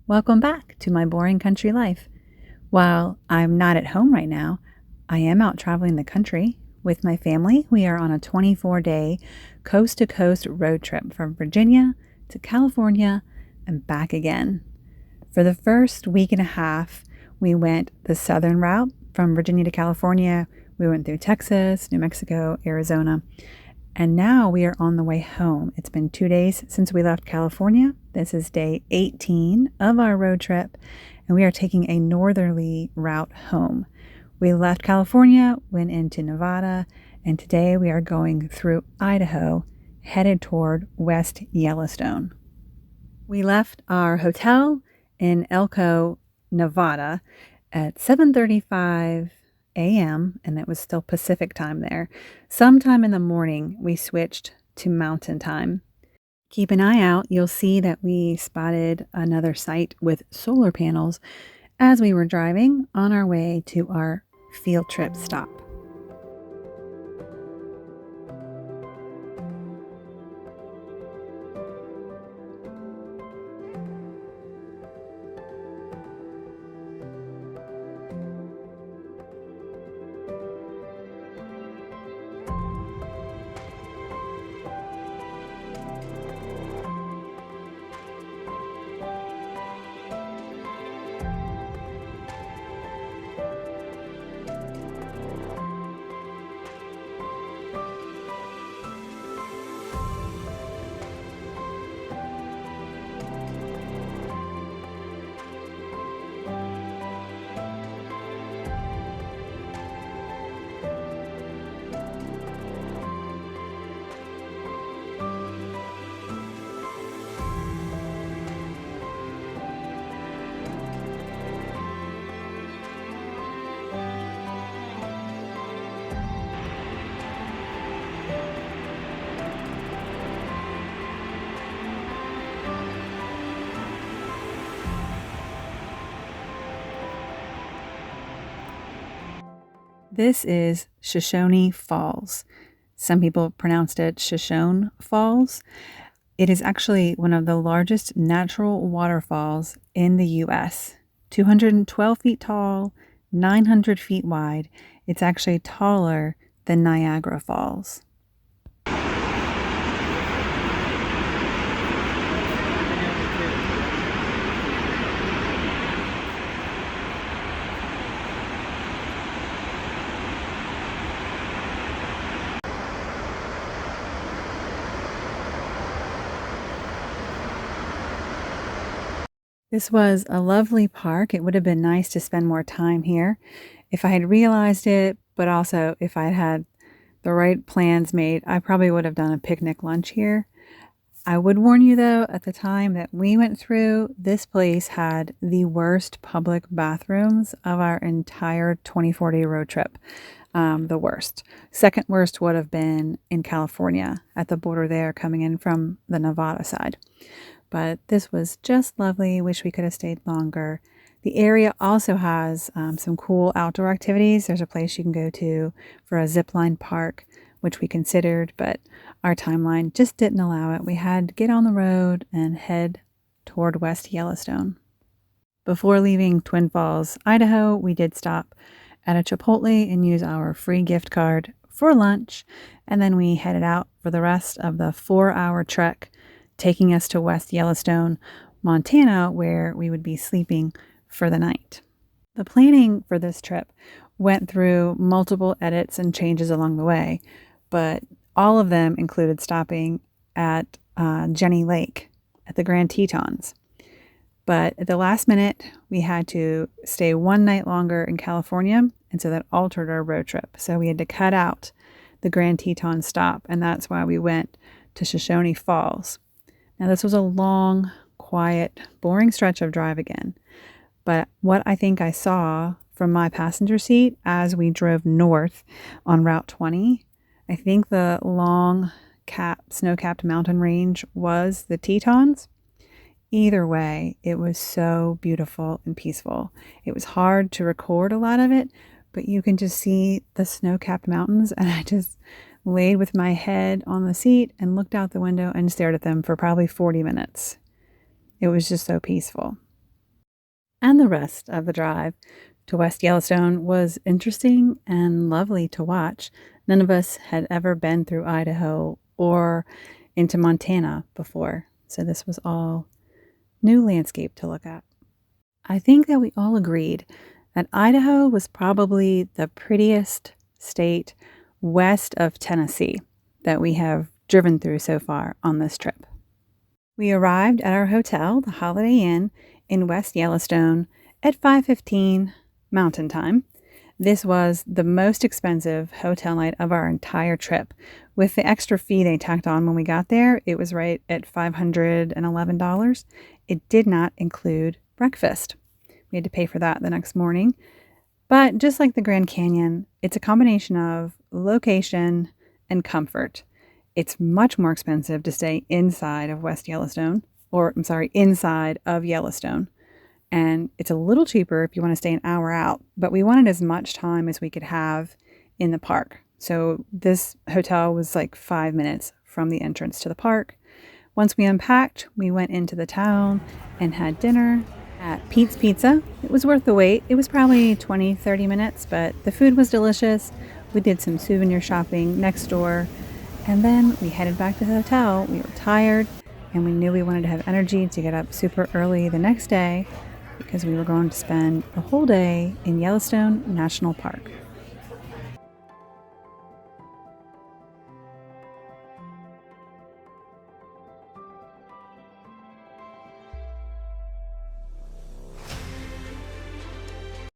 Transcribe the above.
Welcome back to my boring country life. While I'm not at home right now, I am out traveling the country with my family. We are on a 24-day coast to coast road trip from Virginia to California and back again. For the first week and a half, we went the southern route from Virginia to California. We went through Texas, New Mexico, Arizona, and now we are on the way home. It's been 2 days since we left California. This is day 18 of our road trip, and we are taking a northerly route home. We left California, went into Nevada, and today we are going through Idaho, headed toward West Yellowstone. We left our hotel in Elko, Nevada at 7:35 a.m., and it was still Pacific time there. Sometime in the morning, we switched to Mountain Time. Keep an eye out. You'll see that we spotted another site with solar panels as we were driving on our way to our field trip stop. This is Shoshone Falls. Some people pronounced it Shoshone Falls. It is actually one of the largest natural waterfalls in the U.S. 212 feet tall, 900 feet wide. It's actually taller than Niagara Falls. This was a lovely park. It would have been nice to spend more time here if I had realized it, but also if I had the right plans made, I probably would have done a picnic lunch here. I would warn you though, at the time that we went through, this place had the worst public bathrooms of our entire 24-day road trip. The worst. Second worst would have been in California at the border there coming in from the Nevada side. But this was just lovely. Wish we could have stayed longer. The area also has some cool outdoor activities. There's a place you can go to for a zip line park, which we considered, but our timeline just didn't allow it. We had to get on the road and head toward West Yellowstone. Before leaving Twin Falls, Idaho, we did stop at a Chipotle and use our free gift card for lunch, and then we headed out for the rest of the 4-hour trek, taking us to West Yellowstone, Montana, where we would be sleeping for the night. The planning for this trip went through multiple edits and changes along the way, but all of them included stopping at Jenny Lake at the Grand Tetons. But at the last minute, we had to stay one night longer in California, and so that altered our road trip. So we had to cut out the Grand Teton stop, and that's why we went to Shoshone Falls. Now, this was a long, quiet, boring stretch of drive again. But what I think I saw from my passenger seat as we drove north on Route 20, I think the long snow-capped mountain range was the Tetons. Either way, it was so beautiful and peaceful. It was hard to record a lot of it, but you can just see the snow-capped mountains, and I just laid with my head on the seat and looked out the window and stared at them for probably 40 minutes. It was just so peaceful. And the rest of the drive to West Yellowstone was interesting and lovely to watch. None of us had ever been through Idaho or into Montana before, so this was all new landscape to look at. I think that we all agreed that Idaho was probably the prettiest state west of Tennessee that we have driven through so far on this trip. We arrived at our hotel, the Holiday Inn, in West Yellowstone at 5:15 Mountain Time. This was the most expensive hotel night of our entire trip. With the extra fee they tacked on when we got there, it was right at $511. It did not include breakfast. We had to pay for that the next morning. But just like the Grand Canyon, it's a combination of location and comfort. It's much more expensive to stay inside of inside of Yellowstone. And it's a little cheaper if you want to stay an hour out, but we wanted as much time as we could have in the park. So this hotel was like 5 minutes from the entrance to the park. Once we unpacked, we went into the town and had dinner at Pete's Pizza. It was worth the wait. It was probably 20-30 minutes, but the food was delicious. We did some souvenir shopping next door, and then we headed back to the hotel. We were tired, and we knew we wanted to have energy to get up super early the next day because we were going to spend the whole day in Yellowstone National Park.